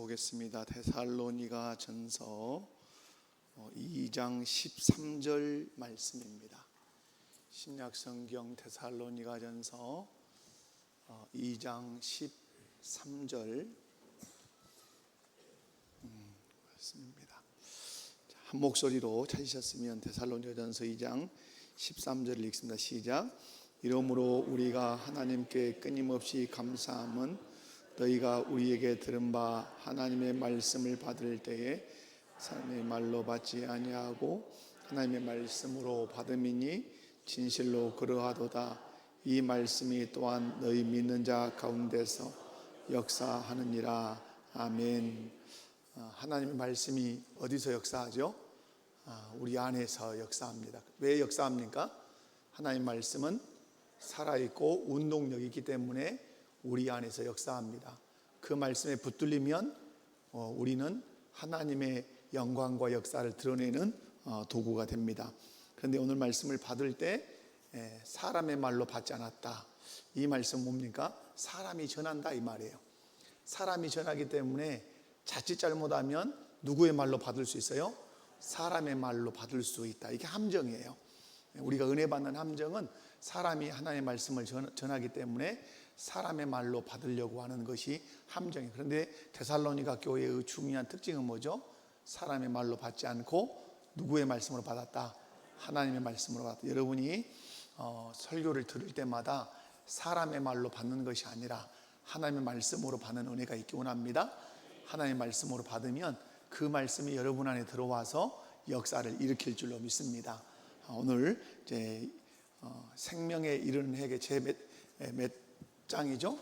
보겠습니다. 데살로니가 전서 2장 13절 말씀입니다. 신약성경 데살로니가 전서 2장 13절 말씀입니다. 한 목소리로 찾으셨으면 데살로니가 전서 2장 13절을 읽습니다. 시작. 이러므로 우리가 하나님께 끊임없이 감사함은 너희가 우리에게 들은 바 하나님의 말씀을 받을 때에 사람의 말로 받지 아니하고 하나님의 말씀으로 받음이니 진실로 그러하도다. 이 말씀이 또한 너희 믿는 자 가운데서 역사하느니라. 아멘. 하나님의 말씀이 어디서 역사하죠? 우리 안에서 역사합니다. 왜 역사합니까? 하나님의 말씀은 살아있고 운동력이 있기 때문에 우리 안에서 역사합니다. 그 말씀에 붙들리면 우리는 하나님의 영광과 역사를 드러내는 도구가 됩니다. 그런데 오늘 말씀을 받을 때 사람의 말로 받지 않았다. 이 말씀 뭡니까? 사람이 전한다 이 말이에요. 사람이 전하기 때문에 자칫 잘못하면 누구의 말로 받을 수 있어요? 사람의 말로 받을 수 있다. 이게 함정이에요. 우리가 은혜 받는 함정은 사람이 하나님의 말씀을 전하기 때문에 사람의 말로 받으려고 하는 것이 함정이에요. 그런데 데살로니가 교회의 중요한 특징은 뭐죠? 사람의 말로 받지 않고 누구의 말씀으로 받았다? 하나님의 말씀으로 받았다. 여러분이 설교를 들을 때마다 사람의 말로 받는 것이 아니라 하나님의 말씀으로 받는 은혜가 있기 원합니다. 하나님의 말씀으로 받으면 그 말씀이 여러분 안에 들어와서 역사를 일으킬 줄로 믿습니다. 오늘 이제 생명에 이르는 회개 제 몇 장이죠?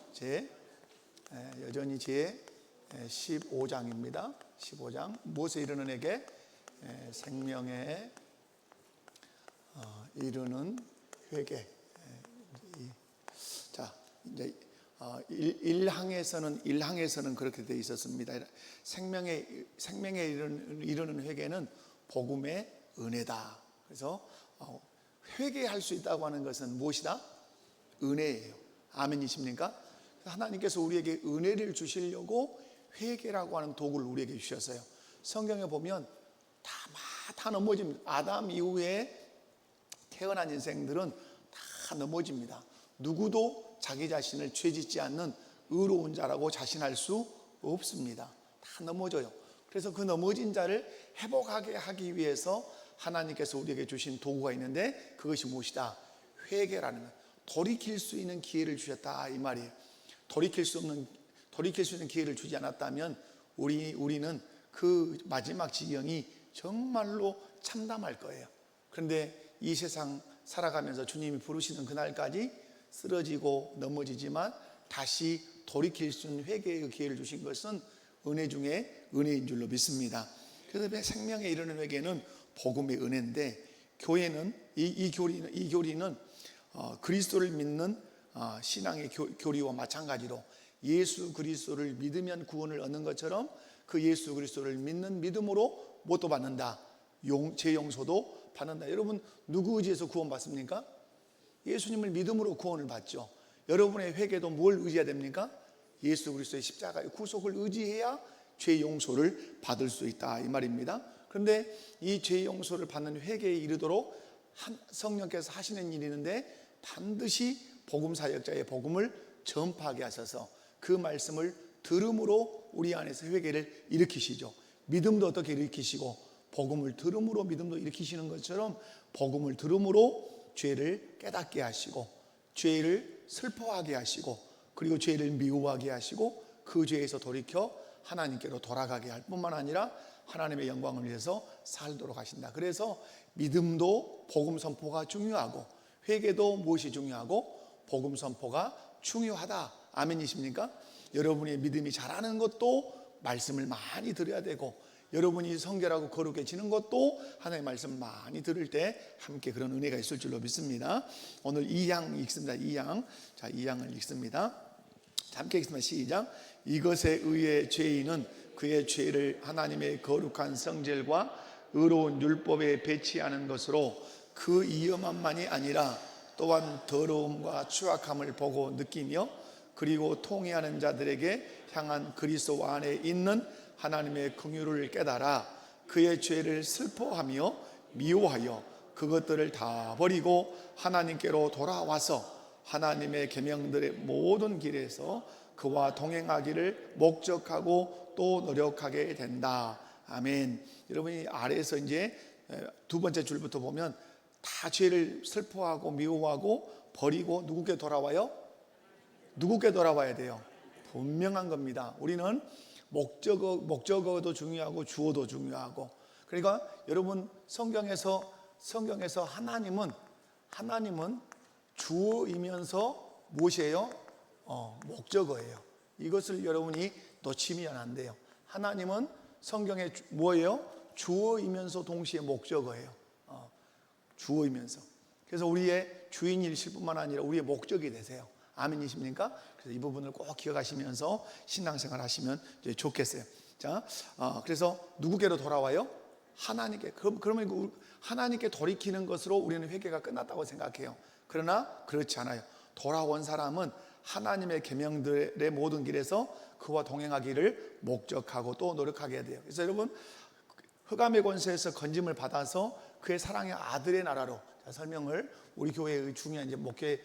여전히 제 15장입니다. 15장 무엇에 이르는 회개? 생명에 이르는 회개. 자, 이제 1항에서는 그렇게 되어 있었습니다. 생명에 이르는 회개는 복음의 은혜다. 그래서 회개할 수 있다고 하는 것은 무엇이다? 은혜예요. 아멘이십니까? 하나님께서 우리에게 은혜를 주시려고 회개라고 하는 도구를 우리에게 주셨어요. 성경에 보면 다 넘어집니다. 아담 이후에 태어난 인생들은 다 넘어집니다. 누구도 자기 자신을 죄짓지 않는 의로운 자라고 자신할 수 없습니다. 다 넘어져요. 그래서 그 넘어진 자를 회복하게 하기 위해서 하나님께서 우리에게 주신 도구가 있는데 그것이 무엇이다? 회개라는 것. 돌이킬 수 있는 기회를 주셨다 이 말이에요. 돌이킬 수 있는 기회를 주지 않았다면 우리는 그 마지막 지경이 정말로 참담할 거예요. 그런데 이 세상 살아가면서 주님이 부르시는 그날까지 쓰러지고 넘어지지만 다시 돌이킬 수 있는 회개의 기회를 주신 것은 은혜 중에 은혜인 줄로 믿습니다. 그래서 생명에 이르는 회개는 복음의 은혜인데 교회는 이 교리는 그리스도를 믿는 신앙의 교리와 마찬가지로 예수 그리스도를 믿으면 구원을 얻는 것처럼 그 예수 그리스도를 믿는 믿음으로 뭣도 받는다? 죄 용서도 받는다. 여러분 누구 의지해서 구원 받습니까? 예수님을 믿음으로 구원을 받죠. 여러분의 회개도 뭘 의지해야 됩니까? 예수 그리스도의 십자가의 구속을 의지해야 죄 용서를 받을 수 있다 이 말입니다. 그런데 이 죄 용서를 받는 회개에 이르도록 성령께서 하시는 일이 있는데 반드시 복음 사역자의 복음을 전파하게 하셔서 그 말씀을 들음으로 우리 안에서 회개를 일으키시죠. 믿음도 어떻게 일으키시고 복음을 들음으로 믿음도 일으키시는 것처럼 복음을 들음으로 죄를 깨닫게 하시고 죄를 슬퍼하게 하시고 그리고 죄를 미워하게 하시고 그 죄에서 돌이켜 하나님께로 돌아가게 할 뿐만 아니라 하나님의 영광을 위해서 살도록 하신다. 그래서 믿음도 복음 선포가 중요하고 회개도 무엇이 중요하고 복음 선포가 중요하다. 아멘이십니까? 여러분의 믿음이 자라는 것도 말씀을 많이 들어야 되고 여러분이 성결하고 거룩해지는 것도 하나님의 말씀을 많이 들을 때 함께 그런 은혜가 있을 줄로 믿습니다. 오늘 2장 읽습니다. 2장. 자, 2장을 읽습니다. 함께 읽습니다. 시작. 이것에 의해 죄인은 그의 죄를 하나님의 거룩한 성질과 의로운 율법에 배치하는 것으로 그 위험함만이 아니라 또한 더러움과 추악함을 보고 느끼며 그리고 통회하는 자들에게 향한 그리스도 안에 있는 하나님의 긍휼을 깨달아 그의 죄를 슬퍼하며 미워하여 그것들을 다 버리고 하나님께로 돌아와서 하나님의 계명들의 모든 길에서 그와 동행하기를 목적하고 또 노력하게 된다. 아멘. 여러분이 아래에서 이제 두 번째 줄부터 보면 다 죄를 슬퍼하고 미워하고 버리고 누구께 돌아와요? 누구께 돌아와야 돼요? 분명한 겁니다. 우리는 목적어도 중요하고 주어도 중요하고. 그러니까 여러분 성경에서 하나님은 주어이면서 무엇이에요? 목적어예요. 이것을 여러분이 놓치면 안 돼요. 하나님은 성경에 뭐예요? 주어이면서 동시에 목적어예요. 주어이면서. 그래서 우리의 주인이실 뿐만 아니라 우리의 목적이 되세요. 아멘이십니까? 그래서 이 부분을 꼭 기억하시면서 신앙생활 하시면 좋겠어요. 자, 그래서 누구께로 돌아와요? 하나님께. 그러면 하나님께 돌이키는 것으로 우리는 회개가 끝났다고 생각해요. 그러나 그렇지 않아요. 돌아온 사람은 하나님의 계명들의 모든 길에서 그와 동행하기를 목적하고 또 노력하게 돼요. 그래서 여러분 흑암의 권세에서 건짐을 받아서 그의 사랑의 아들의 나라로, 설명을 우리 교회의 중요한 이제 목회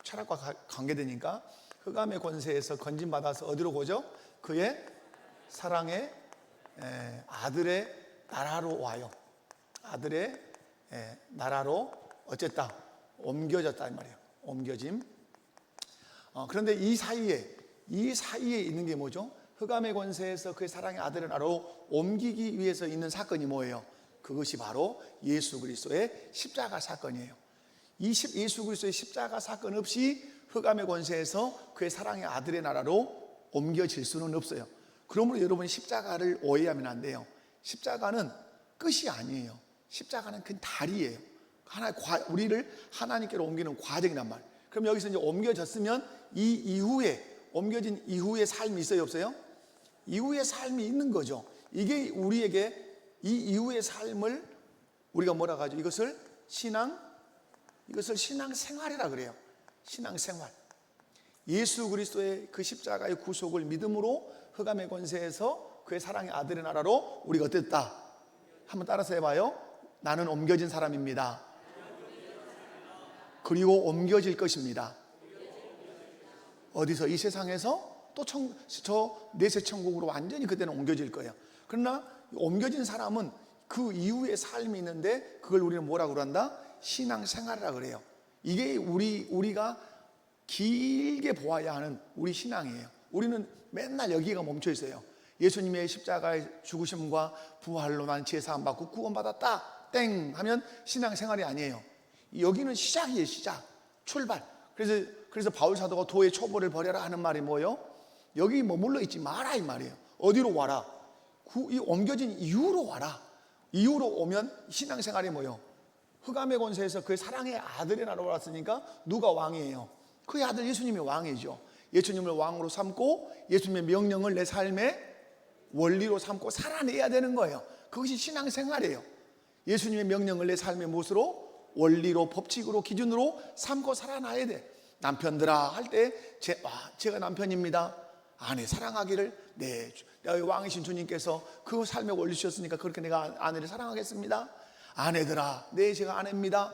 철학과 관계되니까 흑암의 권세에서 건짐 받아서 어디로 오죠? 그의 사랑의 아들의 나라로 와요. 아들의 나라로 어쨌다? 옮겨졌다 이 말이에요. 옮겨짐. 그런데 이 사이에 있는 게 뭐죠? 흑암의 권세에서 그의 사랑의 아들의 나라로 옮기기 위해서 있는 사건이 뭐예요? 그것이 바로 예수 그리스도의 십자가 사건이에요. 예수 그리스도의 십자가 사건 없이 흑암의 권세에서 그의 사랑의 아들의 나라로 옮겨질 수는 없어요. 그러므로 여러분이 십자가를 오해하면 안 돼요. 십자가는 끝이 아니에요. 십자가는 그 다리예요. 우리를 하나님께로 옮기는 과정이란 말이에요. 그럼 여기서 이제 옮겨졌으면 이 이후에, 옮겨진 이후의 삶이 있어요, 없어요? 이후의 삶이 있는 거죠. 이게 우리에게 이 이후의 삶을 우리가 뭐라고 하죠? 이것을 신앙생활이라 그래요. 신앙생활. 예수 그리스도의 그 십자가의 구속을 믿음으로 흑암의 권세에서 그의 사랑의 아들의 나라로 우리가 어땠다? 한번 따라서 해봐요. 나는 옮겨진 사람입니다. 그리고 옮겨질 것입니다. 어디서? 이 세상에서 또 저 내세 천국으로 완전히 그때는 옮겨질 거예요. 그러나 옮겨진 사람은 그 이후의 삶이 있는데 그걸 우리는 뭐라고 그런다? 신앙생활이라 그래요. 이게 우리가 길게 보아야 하는 우리 신앙이에요. 우리는 맨날 여기가 멈춰 있어요. 예수님의 십자가의 죽으심과 부활로 난 제사함 받고 구원받았다 땡 하면 신앙생활이 아니에요. 여기는 시작이에요. 시작, 출발. 그래서 바울 사도가 도의 초보를 버려라 하는 말이 뭐예요? 여기 머물러 있지 마라 이 말이에요. 어디로 와라? 이 옮겨진 이후로 와라. 이후로 오면 신앙생활이 뭐예요? 흑암의 권세에서 그의 사랑의 아들의 나라로 왔으니까 누가 왕이에요? 그의 아들 예수님이 왕이죠. 예수님을 왕으로 삼고 예수님의 명령을 내 삶의 원리로 삼고 살아내야 되는 거예요. 그것이 신앙생활이에요. 예수님의 명령을 내 삶의 무엇으로? 원리로, 법칙으로, 기준으로 삼고 살아나야 돼. 남편들아 할 때 제가 남편입니다. 아내 사랑하기를, 네, 왕이신 주님께서 그 삶의 원리 주셨으니까 그렇게 내가 아내를 사랑하겠습니다. 아내들아, 네, 제가 아내입니다.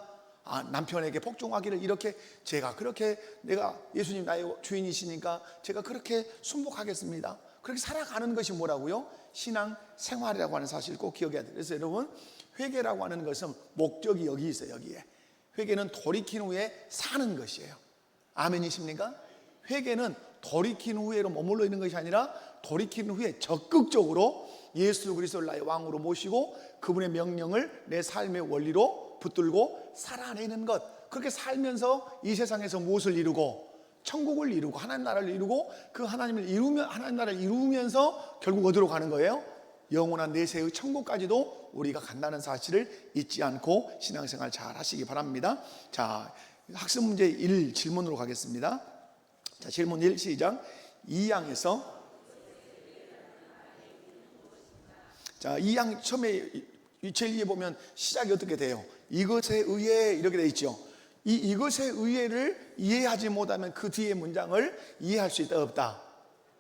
남편에게 복종하기를, 이렇게 제가 그렇게, 내가 예수님 나의 주인이시니까 제가 그렇게 순복하겠습니다. 그렇게 살아가는 것이 뭐라고요? 신앙 생활이라고 하는 사실 꼭 기억해야 돼요. 그래서 여러분, 회개라고 하는 것은 목적이 여기 있어요. 여기에 회개는 돌이킨 후에 사는 것이에요. 아멘이십니까? 회개는 돌이킨 후에로 머물러 있는 것이 아니라 돌이킨 후에 적극적으로 예수 그리스도를 나의 왕으로 모시고 그분의 명령을 내 삶의 원리로 붙들고 살아내는 것. 그렇게 살면서 이 세상에서 무엇을 이루고? 천국을 이루고 하나님 나라를 이루고 그 하나님 나라를 이루면서 결국 어디로 가는 거예요? 영원한 내세의 천국까지도 우리가 간다는 사실을 잊지 않고 신앙생활 잘 하시기 바랍니다. 자, 학습 문제 1 질문으로 가겠습니다. 자, 질문 1 시작. 이 양에서, 자, 이 양 처음에 제일 위에 보면 시작이 어떻게 돼요? 이것에 의해 이렇게 돼 있죠. 이것에 의해를 이해하지 못하면 그 뒤에 문장을 이해할 수 있다 없다?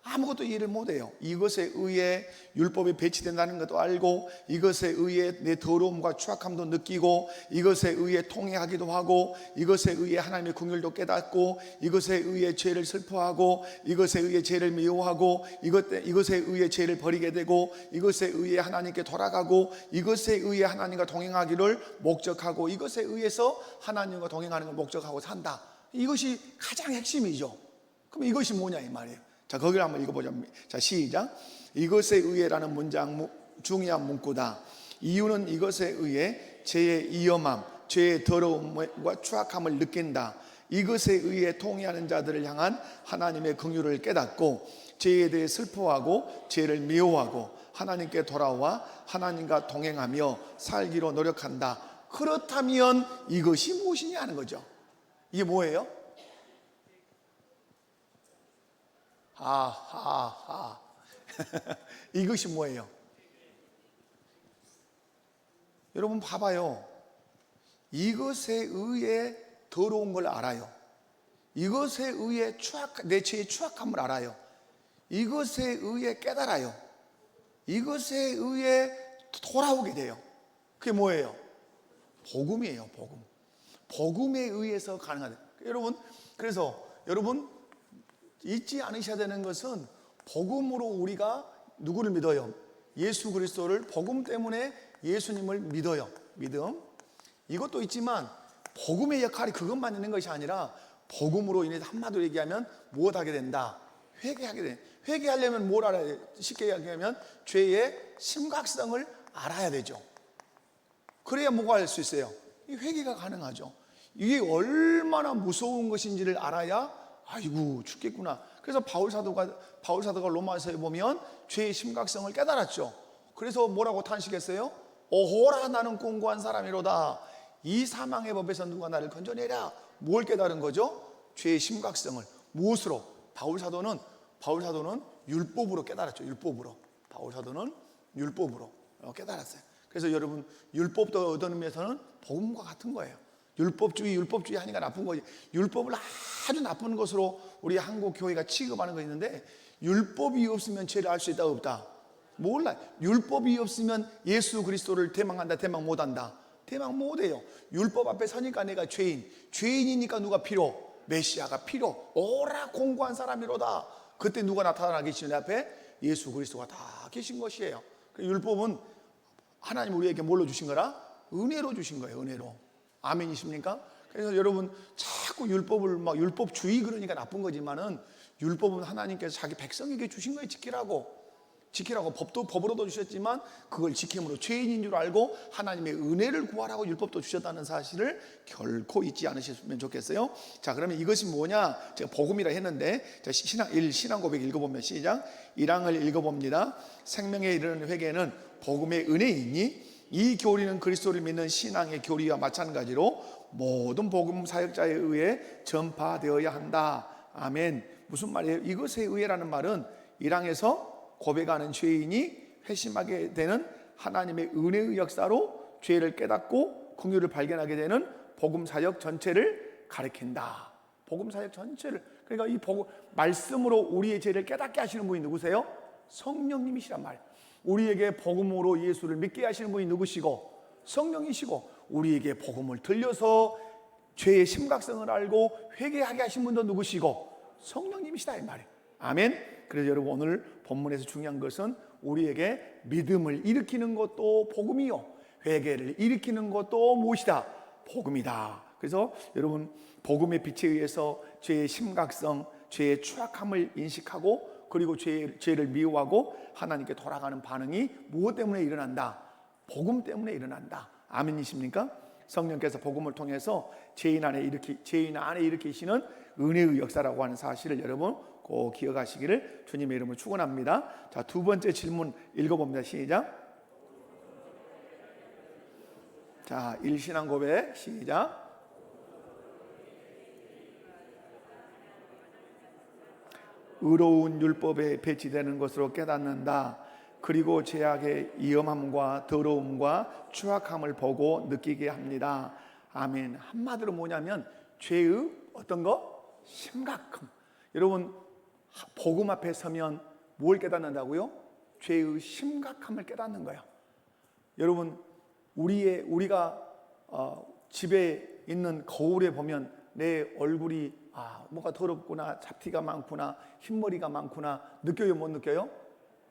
아무것도 이해를 못해요. 이것에 의해 율법이 배치된다는 것도 알고, 이것에 의해 내 더러움과 추악함도 느끼고, 이것에 의해 통회하기도 하고, 이것에 의해 하나님의 긍휼도 깨닫고, 이것에 의해 죄를 슬퍼하고, 이것에 의해 죄를 미워하고, 이것에 의해 죄를 버리게 되고, 이것에 의해 하나님께 돌아가고, 이것에 의해 하나님과 동행하기를 목적하고, 이것에 의해서 하나님과 동행하는 걸 목적하고 산다. 이것이 가장 핵심이죠. 그럼 이것이 뭐냐 이 말이에요. 자, 거기를 한번 읽어보자. 자, 시작. 이것에 의해라는 문장 중요한 문구다. 이유는 이것에 의해 죄의 위험함, 죄의 더러움과 추악함을 느낀다. 이것에 의해 통회하는 자들을 향한 하나님의 긍휼을 깨닫고, 죄에 대해 슬퍼하고 죄를 미워하고 하나님께 돌아와 하나님과 동행하며 살기로 노력한다. 그렇다면 이것이 무엇이냐 하는 거죠. 이게 뭐예요? 이것이 뭐예요? 여러분 봐봐요. 이것에 의해 더러운 걸 알아요. 이것에 의해 내 죄의 추악함을 알아요. 이것에 의해 깨달아요. 이것에 의해 돌아오게 돼요. 그게 뭐예요? 복음이에요. 복음. 복음에 의해서 가능하다. 여러분, 그래서 여러분 잊지 않으셔야 되는 것은, 복음으로 우리가 누구를 믿어요? 예수 그리스도를, 복음 때문에 예수님을 믿어요. 믿음. 이것도 있지만 복음의 역할이 그것만 있는 것이 아니라, 복음으로 인해서 한마디로 얘기하면 무엇하게 된다? 회개하게 돼. 회개하려면 뭘 알아야 돼? 쉽게 얘기하면 죄의 심각성을 알아야 되죠. 그래야 뭐가 할 수 있어요? 이 회개가 가능하죠. 이게 얼마나 무서운 것인지를 알아야 아이고 죽겠구나. 그래서 바울 사도가 로마서에 보면 죄의 심각성을 깨달았죠. 그래서 뭐라고 탄식했어요? 오호라 나는 공고한 사람이로다. 이 사망의 법에서 누가 나를 건져내랴. 뭘 깨달은 거죠? 죄의 심각성을. 무엇으로? 바울 사도는 율법으로 깨달았죠. 율법으로. 바울 사도는 율법으로 깨달았어요. 그래서 여러분, 율법도 얻는 면에서는 복음과 같은 거예요. 율법주의 하니까 나쁜 거지. 율법을 아주 나쁜 것으로 우리 한국 교회가 취급하는 거 있는데, 율법이 없으면 죄를 알 수 있다 없다? 몰라요. 율법이 없으면 예수 그리스도를 대망한다 대망 못한다? 대망 못해요. 율법 앞에 서니까 내가 죄인이니까 누가 필요? 메시아가 필요. 오라 공고한 사람이로다. 그때 누가 나타나 계시는 내 앞에? 예수 그리스도가 다 계신 것이에요. 율법은 하나님 우리에게 뭘로 주신 거라? 은혜로 주신 거예요. 은혜로. 아멘이십니까? 그래서 여러분, 자꾸 율법을 율법주의 그러니까 나쁜 거지만은, 율법은 하나님께서 자기 백성에게 주신 거예요. 지키라고 법으로도 주셨지만, 그걸 지킴으로 죄인인 줄 알고 하나님의 은혜를 구하라고 율법도 주셨다는 사실을 결코 잊지 않으셨으면 좋겠어요. 자, 그러면 이것이 뭐냐? 제가 복음이라 했는데, 자, 신앙 고백 읽어보면 시작. 1항을 읽어봅니다. 생명에 이르는 회개는 복음의 은혜이니 이 교리는 그리스도를 믿는 신앙의 교리와 마찬가지로 모든 복음 사역자에 의해 전파되어야 한다. 아멘. 무슨 말이에요? 이것에 의해라는 말은 1항에서 고백하는 죄인이 회심하게 되는 하나님의 은혜의 역사로 죄를 깨닫고 긍휼을 발견하게 되는 복음 사역 전체를 가리킨다. 복음 사역 전체를. 그러니까 이 복음 말씀으로 우리의 죄를 깨닫게 하시는 분이 누구세요? 성령님이시란 말이에요. 우리에게 복음으로 예수를 믿게 하시는 분이 누구시고? 성령이시고, 우리에게 복음을 들려서 죄의 심각성을 알고 회개하게 하신 분도 누구시고? 성령님이시다 이 말이에요. 아멘. 그래서 여러분, 오늘 본문에서 중요한 것은 우리에게 믿음을 일으키는 것도 복음이요, 회개를 일으키는 것도 무엇이다? 복음이다. 그래서 여러분, 복음의 빛에 의해서 죄의 심각성, 죄의 추악함을 인식하고, 그리고 죄를 미워하고 하나님께 돌아가는 반응이 무엇 때문에 일어난다? 복음 때문에 일어난다. 아멘이십니까? 성령께서 복음을 통해서 죄인 안에 일으키시는 은혜의 역사라고 하는 사실을 여러분 꼭 기억하시기를 주님의 이름으로 축원합니다. 자, 두 번째 질문 읽어봅니다. 시작. 자, 1신앙 고백 시작. 의로운 율법에 배치되는 것으로 깨닫는다. 그리고 죄악의 위험함과 더러움과 추악함을 보고 느끼게 합니다. 아멘. 한마디로 뭐냐면 죄의 어떤 거? 심각함. 여러분, 복음 앞에 서면 뭘 깨닫는다고요? 죄의 심각함을 깨닫는 거예요. 여러분, 우리가 집에 있는 거울에 보면 내 얼굴이 뭐가 더럽구나, 잡티가 많구나, 흰머리가 많구나 느껴요, 못 느껴요?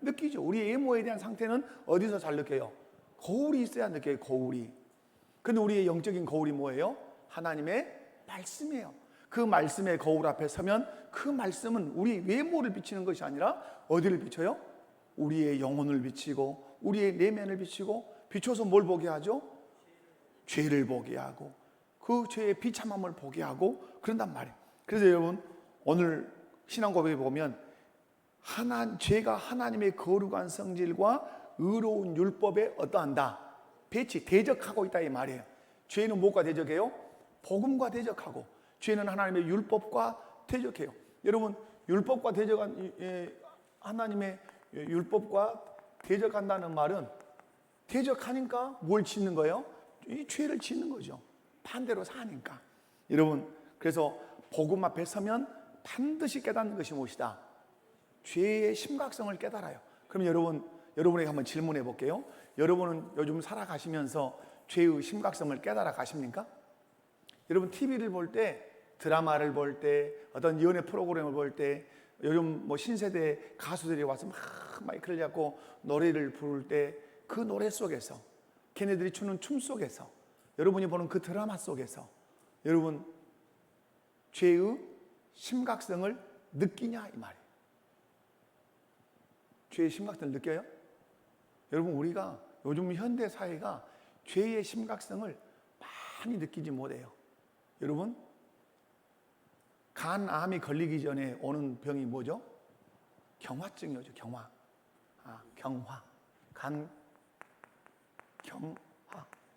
느끼죠. 우리의 외모에 대한 상태는 어디서 잘 느껴요? 거울이 있어야 느껴요, 거울이. 근데 우리의 영적인 거울이 뭐예요? 하나님의 말씀이에요. 그 말씀의 거울 앞에 서면 그 말씀은 우리 외모를 비치는 것이 아니라 어디를 비춰요? 우리의 영혼을 비치고 우리의 내면을 비춰서 뭘 보게 하죠? 죄를 보게 하고 그 죄의 비참함을 보게 하고 그런단 말이에요. 그래서 여러분, 오늘 신앙 고백에 보면 죄가 하나님의 거룩한 성질과 의로운 율법에 어떠한다? 대적하고 있다 이 말이에요. 죄는 무엇과 대적해요? 복음과 대적하고, 죄는 하나님의 율법과 대적해요. 여러분, 율법과 하나님의 율법과 대적한다는 말은 대적하니까 뭘 짓는 거예요? 이 죄를 짓는 거죠. 반대로 사니까. 여러분, 그래서 복음 앞에 서면 반드시 깨닫는 것이 무엇이다? 죄의 심각성을 깨달아요. 그럼 여러분에게 한번 질문해 볼게요. 여러분은 요즘 살아가시면서 죄의 심각성을 깨달아 가십니까? 여러분, TV를 볼 때, 드라마를 볼 때, 어떤 연애 프로그램을 볼 때, 요즘 뭐 신세대 가수들이 와서 막 마이크를 잡고 노래를 부를 때 그 노래 속에서, 걔네들이 추는 춤 속에서, 여러분이 보는 그 드라마 속에서 여러분 죄의 심각성을 느끼냐 이 말이에요. 죄의 심각성을 느껴요? 여러분, 우리가 요즘 현대 사회가 죄의 심각성을 많이 느끼지 못해요. 여러분, 간암이 걸리기 전에 오는 병이 뭐죠? 경화증이죠. 경화. 경화.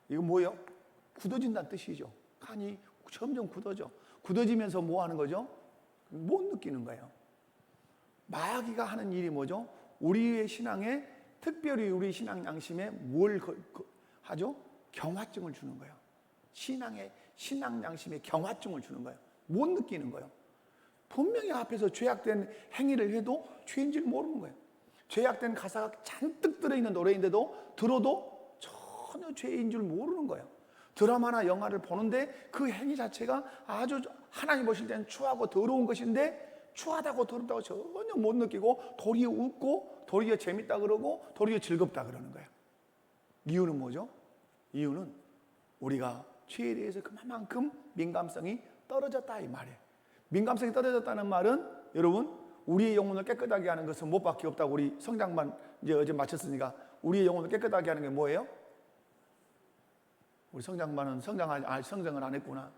이거 뭐예요? 굳어진다는 뜻이죠. 간이 점점 굳어져. 굳어지면서 뭐 하는 거죠? 못 느끼는 거예요. 마귀가 하는 일이 뭐죠? 우리의 신앙에, 특별히 우리 신앙 양심에 뭘 하죠? 경화증을 주는 거예요. 신앙 양심에 경화증을 주는 거예요. 못 느끼는 거예요. 분명히 앞에서 죄악된 행위를 해도 죄인 줄 모르는 거예요. 죄악된 가사가 잔뜩 들어있는 노래인데도 들어도 전혀 죄인 줄 모르는 거예요. 드라마나 영화를 보는데 그 행위 자체가 아주 하나님 보실 때는 추하고 더러운 것인데 추하다고 더럽다고 전혀 못 느끼고 도리어 웃고 도리어 재밌다 그러고 도리어 즐겁다 그러는 거예요. 이유는 뭐죠? 이유는 우리가 죄에 대해서 그만큼 민감성이 떨어졌다 이 말이에요. 민감성이 떨어졌다는 말은 여러분, 우리의 영혼을 깨끗하게 하는 것은 무엇밖에 없다고 우리 성장반 이제 어제 마쳤으니까 우리의 영혼을 깨끗하게 하는 게 뭐예요? 우리 성장반은 성장을 안 했구나.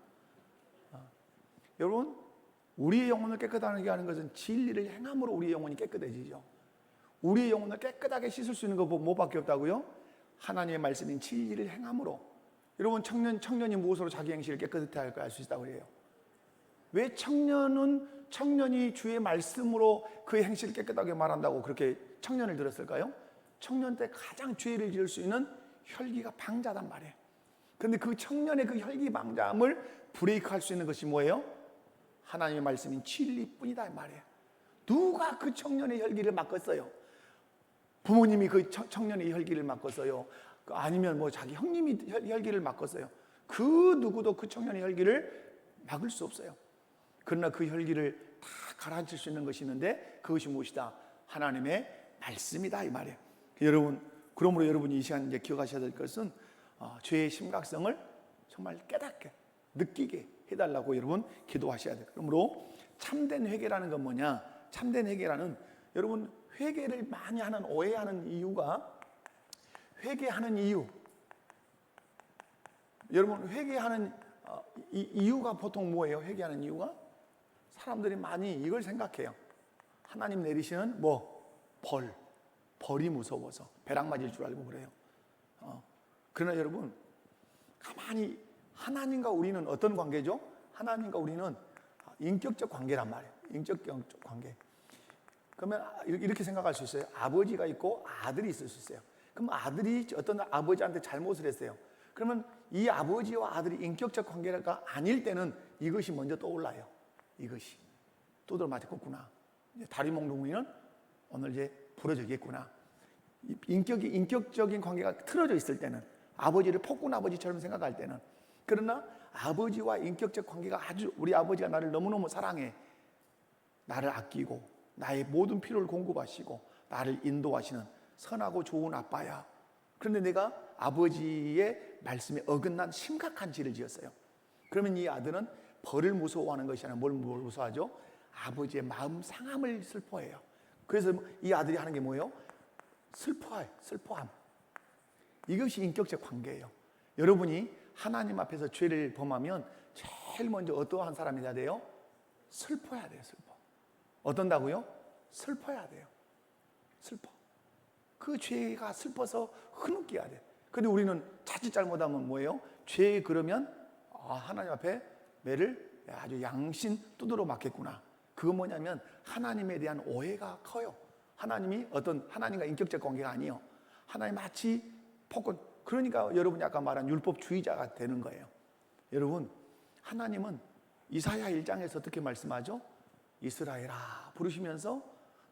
여러분, 우리의 영혼을 깨끗하게 하는 것은 진리를 행함으로 우리의 영혼이 깨끗해지죠. 우리의 영혼을 깨끗하게 씻을 수 있는 것 뭐밖에 없다고요? 하나님의 말씀인 진리를 행함으로. 여러분, 청년이 무엇으로 자기 행실을 깨끗하게 할까 알 수 있다고 해요? 왜 청년이 주의 말씀으로 그의 행실을 깨끗하게 말한다고 그렇게 청년을 들었을까요? 청년 때 가장 죄를 지을 수 있는 혈기가 방자단 말이에요. 그런데 그 청년의 그 혈기 방자함을 브레이크할 수 있는 것이 뭐예요? 하나님의 말씀인 진리뿐이다 이 말이에요. 누가 그 청년의 혈기를 막았어요? 부모님이 그 청년의 혈기를 막았어요? 아니면 뭐 자기 형님이 혈기를 막았어요? 그 누구도 그 청년의 혈기를 막을 수 없어요. 그러나 그 혈기를 다 가라앉힐 수 있는 것이 있는데 그것이 무엇이다? 하나님의 말씀이다 이 말이에요. 여러분, 그러므로 여러분이 이 시간 이제 기억하셔야 될 것은 죄의 심각성을 정말 깨닫게 느끼게 해달라고 여러분 기도하셔야 돼요. 그러므로 참된 회개라는 건 뭐냐? 참된 회개라는, 여러분, 회개를 많이 오해하는 이유가, 회개하는 이유, 여러분 회개하는 이유가 보통 뭐예요? 회개하는 이유가 사람들이 많이 이걸 생각해요. 하나님 내리시는 벌이 무서워서 벼락 맞을 줄 알고 그래요. 그러나 여러분, 가만히 하나님과 우리는 어떤 관계죠? 하나님과 우리는 인격적 관계란 말이에요. 인격적 관계. 그러면 이렇게 생각할 수 있어요. 아버지가 있고 아들이 있을 수 있어요. 그럼 아들이 어떤 아버지한테 잘못을 했어요. 그러면 이 아버지와 아들이 인격적 관계가 아닐 때는 이것이 먼저 떠올라요. 이것이 두들 맞았구나. 다리몽둥이는 오늘 이제 부러지겠구나. 인격적인 관계가 틀어져 있을 때는, 아버지를 폭군 아버지처럼 생각할 때는, 그러나 아버지와 인격적 관계가 아주, 우리 아버지가 나를 너무너무 사랑해, 나를 아끼고 나의 모든 필요를 공급하시고 나를 인도하시는 선하고 좋은 아빠야. 그런데 내가 아버지의 말씀에 어긋난 심각한 죄를 지었어요. 그러면 이 아들은 벌을 무서워하는 것이 아니라 뭘 무서워하죠? 아버지의 마음 상함을 슬퍼해요. 그래서 이 아들이 하는 게 뭐예요? 슬퍼함. 이것이 인격적 관계예요. 여러분이 하나님 앞에서 죄를 범하면 제일 먼저 어떠한 사람이 돼야 돼요? 슬퍼야 돼요. 어떤다고요? 슬퍼야 돼요. 그 죄가 슬퍼서 흐느껴야 돼. 근데 우리는 자칫 잘못하면 뭐예요? 죄 그러면 하나님 앞에 매를 아주 양신 두드러 맞겠구나. 그건 뭐냐면 하나님에 대한 오해가 커요. 하나님이 어떤 하나님과 인격적 관계가 아니에요. 하나님 마치 폭군. 그러니까 여러분이 아까 말한 율법주의자가 되는 거예요. 여러분, 하나님은 이사야 1장에서 어떻게 말씀하죠? 이스라엘아 부르시면서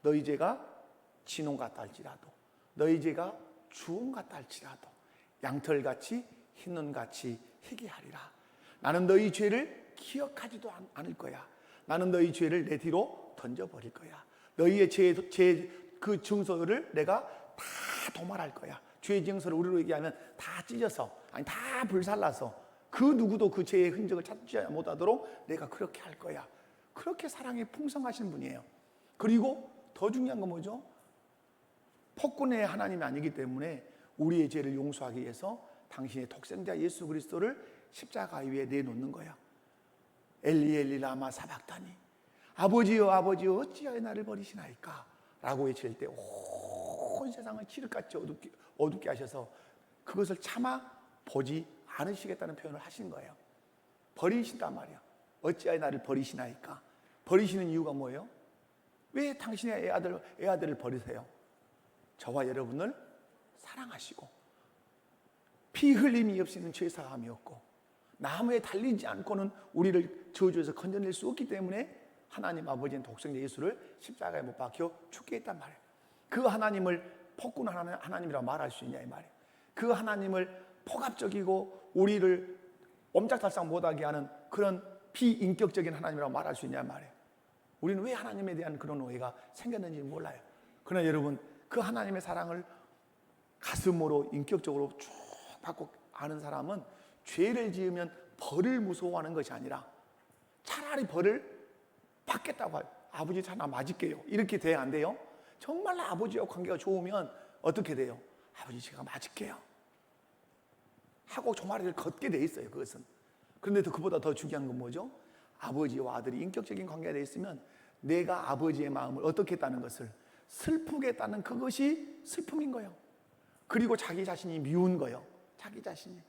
너희 죄가 진홍 같다 할지라도, 너희 죄가 주홍 같다 할지라도 양털같이 흰 눈같이 희게 하리라. 나는 너희 죄를 기억하지도 않을 거야. 나는 너희 죄를 내 뒤로 던져버릴 거야. 너희의 죄 그 증서를 내가 다 도말할 거야. 죄의 증서를 우리로 얘기하면 다 찢어서, 아니 다 불살라서 그 누구도 그 죄의 흔적을 찾지 못하도록 내가 그렇게 할 거야. 그렇게 사랑이 풍성하신 분이에요. 그리고 더 중요한 건 뭐죠? 폭군의 하나님이 아니기 때문에 우리의 죄를 용서하기 위해서 당신의 독생자 예수 그리스도를 십자가 위에 내놓는 거야. 엘리 엘리 라마 사박다니, 아버지여 아버지여 어찌하여 나를 버리시나이까 라고 외칠 때 온 세상을 칠흑같이 어둡게 하셔서 그것을 차마 보지 않으시겠다는 표현을 하신 거예요. 버리신단 말이야. 어찌하여 나를 버리시나이까. 버리시는 이유가 뭐예요? 왜 당신의 애아들을 버리세요? 저와 여러분을 사랑하시고 피 흘림이 없이는 죄사함이 없고 나무에 달리지 않고는 우리를 저주에서 건져낼 수 없기 때문에 하나님 아버지는 독생자 예수를 십자가에 못 박혀 죽게 했단 말이에요. 그 하나님을 폭군 하나님이라고 말할 수 있냐 이 말이에요. 그 하나님을 폭압적이고 우리를 옴짝달싹 못하게 하는 그런 비인격적인 하나님이라고 말할 수 있냐 말이에요. 우리는 왜 하나님에 대한 그런 오해가 생겼는지 몰라요. 그러나 여러분, 그 하나님의 사랑을 가슴으로 인격적으로 쭉 받고 아는 사람은 죄를 지으면 벌을 무서워하는 것이 아니라 차라리 벌을 받겠다고 해요. 아버지 나 맞을게요. 이렇게 돼야 안 돼요? 정말 아버지와 관계가 좋으면 어떻게 돼요? 아버지 제가 맞을게요 하고 종아리를 걷게 돼 있어요. 그것은. 그런데 그보다 더 중요한 건 뭐죠? 아버지와 아들이 인격적인 관계가 돼 있으면 내가 아버지의 마음을 어떻게 했다는 것을 슬프게 했다는 그것이 슬픔인 거예요. 그리고 자기 자신이 미운 거예요. 자기 자신이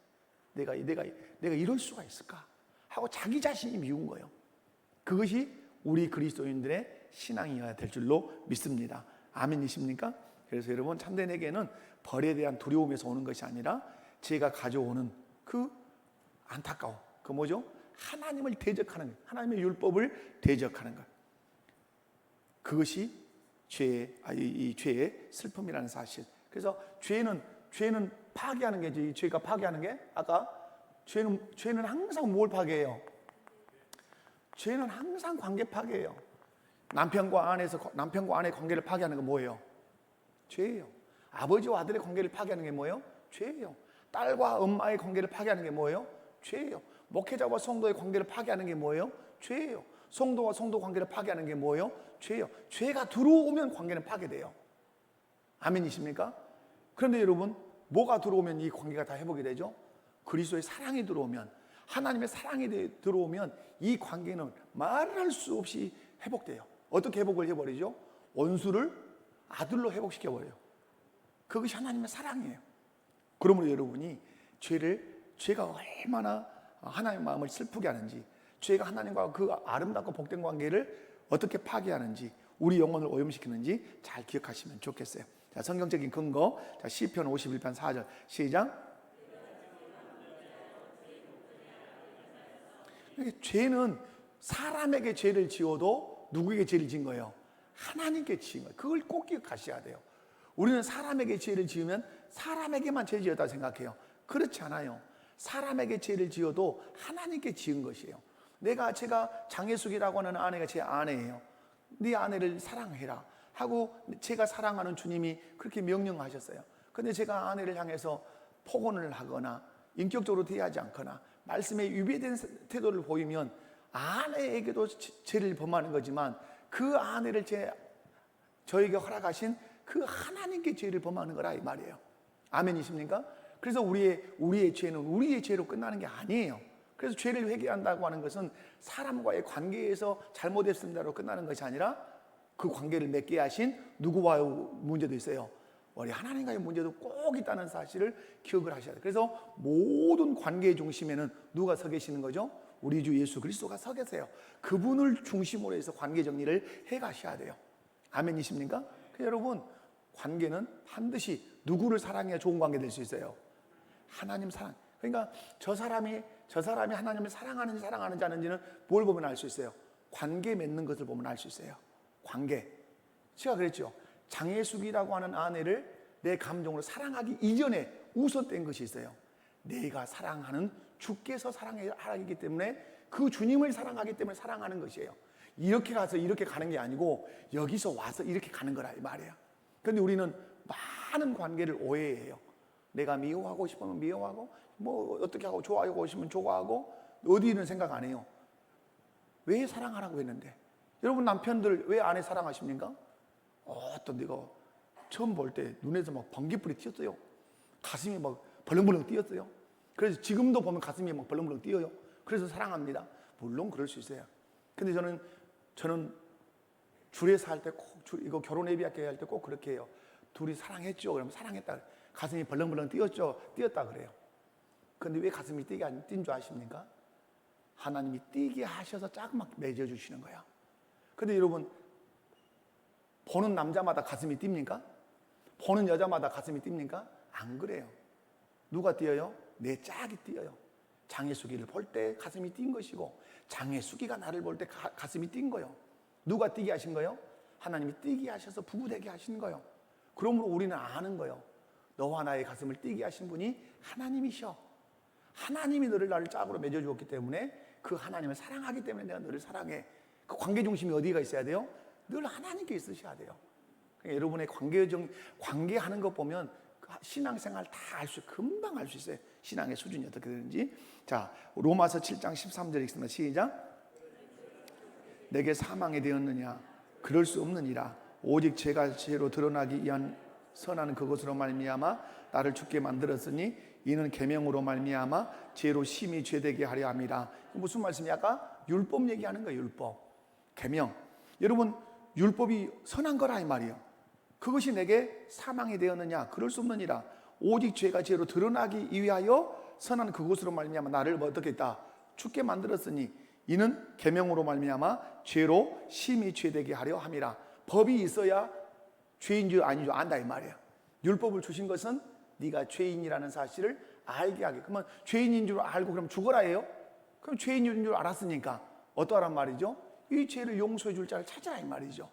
내가 이럴 수가 있을까 하고 자기 자신이 미운 거예요. 그것이 우리 그리스도인들의 신앙이어야 될 줄로 믿습니다. 아멘이십니까? 그래서 여러분, 참된에게는 벌에 대한 두려움에서 오는 것이 아니라 제가 가져오는 그 안타까움, 그 뭐죠? 하나님을 대적하는 것, 하나님의 율법을 대적하는 것. 그것이 이 죄의 슬픔이라는 사실. 그래서 죄는 파괴하는 게지. 죄가 파괴하는 게 아까 죄는 항상 뭘 파괴해요? 죄는 항상 관계 파괴예요. 남편과 아내의 관계를 파괴하는 건 뭐예요? 죄예요. 아버지와 아들의 관계를 파괴하는 게 뭐예요? 죄예요. 딸과 엄마의 관계를 파괴하는 게 뭐예요? 죄예요. 목회자와 성도의 관계를 파괴하는 게 뭐예요? 죄예요. 성도와 성도 관계를 파괴하는 게 뭐예요? 죄예요. 죄가 들어오면 관계는 파괴돼요. 아멘이십니까? 그런데 여러분, 뭐가 들어오면 이 관계가 다 회복이 되죠? 그리스도의 사랑이 들어오면, 하나님의 사랑이 들어오면 이 관계는 말할 수 없이 회복돼요. 어떻게 회복을 해버리죠? 원수를 아들로 회복시켜버려요. 그것이 하나님의 사랑이에요. 그러므로 여러분이 죄가 얼마나 하나님의 마음을 슬프게 하는지, 죄가 하나님과 그 아름답고 복된 관계를 어떻게 파괴하는지, 우리 영혼을 오염시키는지 잘 기억하시면 좋겠어요. 자, 성경적인 근거, 자, 시편 51편 4절 시작. 죄는 사람에게 죄를 지어도 누구에게 죄를 지은 거예요? 하나님께 지은 거예요. 그걸 꼭 기억하셔야 돼요. 우리는 사람에게 죄를 지으면 사람에게만 죄 지었다 생각해요. 그렇지 않아요. 사람에게 죄를 지어도 하나님께 지은 것이에요. 제가 장혜숙이라고 하는 아내가 제 아내예요. 네 아내를 사랑해라 하고 제가 사랑하는 주님이 그렇게 명령하셨어요. 근데 제가 아내를 향해서 폭언을 하거나 인격적으로 대하지 않거나 말씀에 위배된 태도를 보이면 아내에게도 죄를 범하는 거지만 그 아내를 저에게 허락하신 그 하나님께 죄를 범하는 거라 이 말이에요. 아멘이십니까? 그래서 우리의 죄는 우리의 죄로 끝나는 게 아니에요. 그래서 죄를 회개한다고 하는 것은 사람과의 관계에서 잘못했습니다로 끝나는 것이 아니라 그 관계를 맺게 하신 누구와의 문제도 있어요. 우리 하나님과의 문제도 꼭 있다는 사실을 기억을 하셔야 돼요. 그래서 모든 관계의 중심에는 누가 서 계시는 거죠? 우리 주 예수 그리스도가 서 계세요. 그분을 중심으로 해서 관계 정리를 해 가셔야 돼요. 아멘이십니까? 여러분, 관계는 반드시 누구를 사랑해야 좋은 관계 될 수 있어요? 하나님 사랑. 그러니까 저 사람이 하나님을 사랑하는지 아는지는 뭘 보면 알 수 있어요? 관계 맺는 것을 보면 알 수 있어요. 관계. 제가 그랬죠. 장혜숙이라고 하는 아내를 내 감정으로 사랑하기 이전에 우선된 것이 있어요. 내가 사랑하는 주께서 사랑하기 때문에 그 주님을 사랑하기 때문에 사랑하는 것이에요. 이렇게 가서 이렇게 가는 게 아니고 여기서 와서 이렇게 가는 거라 이 말이에요. 그런데 우리는 많은 관계를 오해해요. 내가 미워하고 싶으면 미워하고 뭐 어떻게 하고 좋아하고 싶으면 좋아하고 어디는 생각 안 해요. 왜 사랑하라고 했는데? 여러분 남편들 왜 아내 사랑하십니까? 어떤 내가 처음 볼 때 눈에서 막 번개불이 튀었어요. 가슴이 막 벌렁벌렁 뛰었어요. 그래서 지금도 보면 가슴이 막 벌렁벌렁 뛰어요. 그래서 사랑합니다. 물론 그럴 수 있어요. 근데 저는 줄에서 할 때 꼭 이거 결혼 예비학교 할 때 꼭 그렇게 해요. 둘이 사랑했죠. 그러면 사랑했다. 가슴이 벌렁벌렁 뛰었다 그래요. 근데 왜 가슴이 뛴 줄 아십니까? 하나님이 뛰게 하셔서 자그맣게 맺어주시는 거야. 근데 여러분, 보는 남자마다 가슴이 뜁니까? 보는 여자마다 가슴이 뜁니까? 안 그래요. 누가 뛰어요? 내 짝이 뛰어요. 장혜숙이를 볼 때 가슴이 뛴 것이고 장혜숙이가 나를 볼 때 가슴이 뛴 거예요. 누가 뛰게 하신 거예요? 하나님이 뛰게 하셔서 부부되게 하신 거예요. 그러므로 우리는 아는 거예요. 너와 나의 가슴을 뛰게 하신 분이 하나님이셔. 하나님이 나를 짝으로 맺어주었기 때문에 그 하나님을 사랑하기 때문에 내가 너를 사랑해. 그 관계 중심이 어디가 있어야 돼요? 늘 하나님께 있으셔야 돼요. 그러니까 여러분의 관계하는 것 보면 신앙생활 다 금방 알 수 있어요. 신앙의 수준이 어떻게 되는지. 자, 로마서 7장 13절 읽습니다. 시작. 내게 사망이 되었느냐? 그럴 수 없느니라. 오직 죄가 죄로 드러나기 위한 선한 그것으로 말미암아 나를 죽게 만들었으니 이는 계명으로 말미암아 죄로 심히 죄되게 하려 함이라. 무슨 말씀이야? 아까 율법 얘기하는 거예요. 율법, 계명. 여러분, 율법이 선한 거라 이 말이에요. 그것이 내게 사망이 되었느냐? 그럴 수 없느니라. 오직 죄가 죄로 드러나기 위하여 선한 그것으로 말미암아 나를 어떻게 했다? 죽게 만들었으니 이는 계명으로 말미암아 죄로 심히 죄되게 하려 함이라. 법이 있어야 죄인 줄 아닌 줄 안다 이 말이에요. 율법을 주신 것은 네가 죄인이라는 사실을 알게 하게. 그러면 죄인인 줄 알고 그럼 죽어라 해요? 그럼 죄인인 줄 알았으니까 어떠하란 말이죠? 이 죄를 용서해 줄 자를 찾아라 이 말이죠.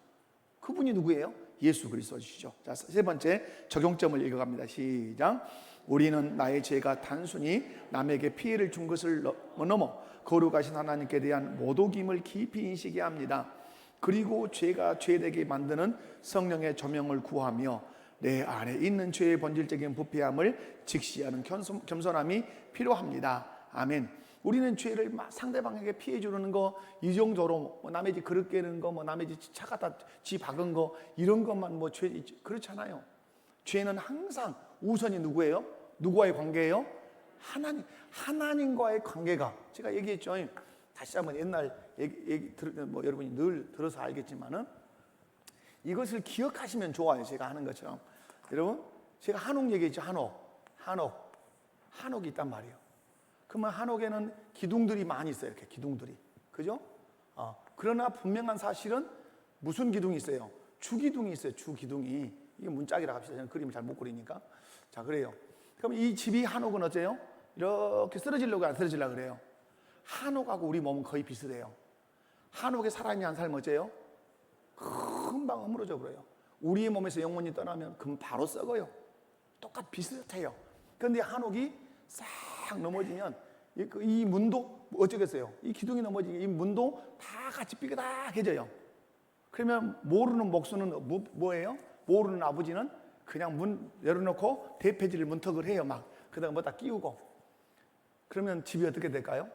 그분이 누구예요? 예수 그리스도시죠. 자, 세 번째 적용점을 읽어갑니다. 시작. 우리는 나의 죄가 단순히 남에게 피해를 준 것을 넘어 거룩하신 하나님께 대한 모독임을 깊이 인식해야 합니다. 그리고 죄가 죄되게 만드는 성령의 조명을 구하며 내 안에 있는 죄의 본질적인 부패함을 직시하는 겸손함이 필요합니다. 아멘. 우리는 죄를 상대방에게 피해 주는 거 이 정도로 남의 집 그릇 깨는 거 남의 집 차 갖다 지 박은 거 이런 것만 죄 그렇잖아요. 죄는 항상 우선이 누구예요? 누구와의 관계예요? 하나님과의 관계가 제가 얘기했죠. 다시 한번 옛날 여러분이 늘 들어서 알겠지만은 이것을 기억하시면 좋아요. 제가 하는 것처럼. 여러분, 제가 한옥 얘기했죠. 한옥이 있단 말이에요. 그러면 한옥에는 기둥들이 많이 있어요. 이렇게 기둥들이. 그죠? 그러나 분명한 사실은 무슨 기둥이 있어요? 주기둥이 있어요. 주기둥이. 이게 문짝이라 합시다. 저는 그림을 잘 못 그리니까. 자, 그래요. 그럼 이 집이 한옥은 어때요? 이렇게 쓰러지려고 안 쓰러지려고 그래요. 한옥하고 우리 몸은 거의 비슷해요. 한옥에 사람이 안 살면 어째요? 금방 허물어져 버려요. 우리의 몸에서 영혼이 떠나면 바로 썩어요. 똑같 비슷해요. 그런데 한옥이 싹 넘어지면 이 문도 어쩌겠어요? 이 기둥이 넘어지면 이 문도 다 같이 삐그덕해져요. 그러면 모르는 목수는 뭐예요? 모르는 아버지는 그냥 문 열어놓고 대패지를 문턱을 해요. 막 그다가 뭐다 끼우고. 그러면 집이 어떻게 될까요?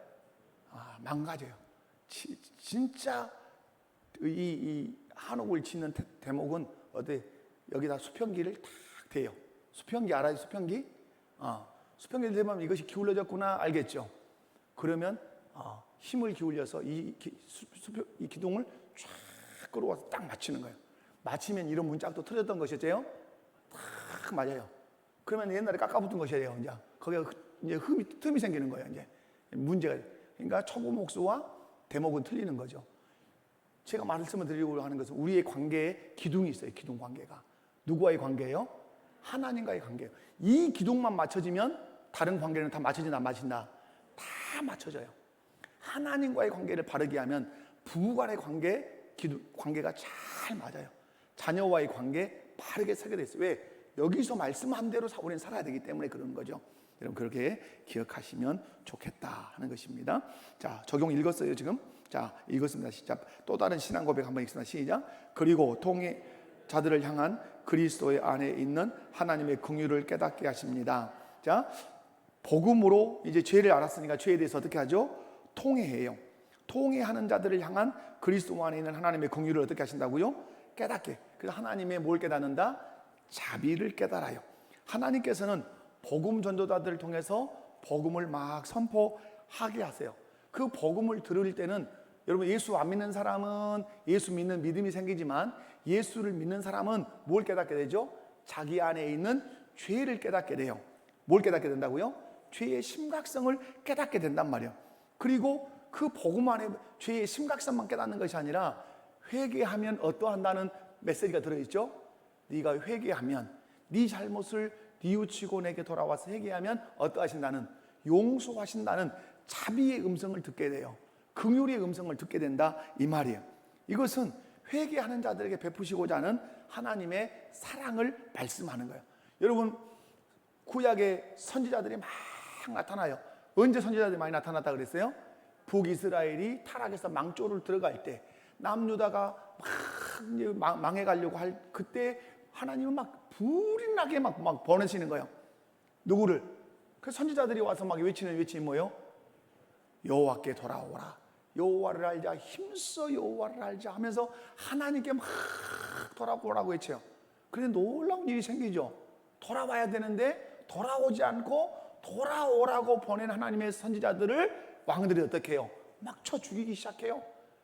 망가져요. 진짜 이 한옥을 짓는 대목은 어때? 여기다 수평기를 탁 대요. 수평기 알아요? 수평기? 수평기를 대면 이것이 기울어졌구나 알겠죠? 그러면 힘을 기울여서 이 기둥을 쫙 끌어와서 딱 맞추는 거예요. 맞추면 이런 문짝도 틀렸던 것이었죠? 딱 맞아요. 그러면 옛날에 깎아붙은 것이에요. 이제 거기가 이제 틈이 생기는 거예요. 이제 문제가. 그러니까 초보 목수와 대목은 틀리는 거죠. 제가 말씀을 드리려고 하는 것은 우리의 관계에 기둥이 있어요. 기둥 관계가. 누구와의 관계예요? 하나님과의 관계예요. 이 기둥만 맞춰지면 다른 관계는 다 맞춰진다 안 맞춘다? 다 맞춰져요. 하나님과의 관계를 바르게 하면 부부간의 관계가 잘 맞아요. 자녀와의 관계 바르게 서게 됐어요. 왜? 여기서 말씀한 대로 우리는 살아야 되기 때문에 그러는 거죠. 여러분 그렇게 기억하시면 좋겠다 하는 것입니다. 자, 적용 읽었어요 지금? 자, 읽었습니다. 시작. 또 다른 신앙 고백 한번 읽습니다. 시작. 그리고 통해자들을 향한 그리스도의 안에 있는 하나님의 긍휼을 깨닫게 하십니다. 자, 복음으로 이제 죄를 알았으니까 죄에 대해서 어떻게 하죠? 통해해요. 통해하는 자들을 향한 그리스도 안에 있는 하나님의 긍휼을 어떻게 하신다고요? 깨닫게. 그래서 하나님의 뭘 깨닫는다? 자비를 깨달아요. 하나님께서는 복음 전도자들을 통해서 복음을 막 선포하게 하세요. 그 복음을 들을 때는 여러분 예수 안 믿는 사람은 예수 믿는 믿음이 생기지만 예수를 믿는 사람은 뭘 깨닫게 되죠? 자기 안에 있는 죄를 깨닫게 돼요. 뭘 깨닫게 된다고요? 죄의 심각성을 깨닫게 된단 말이에요. 그리고 그 복음 안에 죄의 심각성만 깨닫는 것이 아니라 회개하면 어떠한다는 메시지가 들어있죠? 네가 회개하면 네 잘못을 뉘우치고 내게 돌아와서 회개하면 어떠하신다는 용서하신다는 자비의 음성을 듣게 돼요. 긍휼의 음성을 듣게 된다 이 말이에요. 이것은 회개하는 자들에게 베푸시고자 하는 하나님의 사랑을 말씀하는 거예요. 여러분 구약의 선지자들이 막 나타나요. 언제 선지자들이 많이 나타났다 그랬어요? 북이스라엘이 타락해서 망조를 들어갈 때 남유다가 막 망해가려고 할 그때 하나님은 막 불이 나게 막 보내시는 거예요. 누구를? 그 선지자들이 와서 막 외치는 외침이 뭐예요? 여호와께 돌아오라. 여호와를 알자. 힘써 여호와를 알자 하면서 하나님께 막 돌아오라고 외쳐요. 그런데 놀라운 일이 생기죠. 돌아와야 되는데 돌아오지 않고 돌아오라고 보낸 하나님의 선지자들을 왕들이 어떻게 해요? 막 쳐 죽이기 시작해요.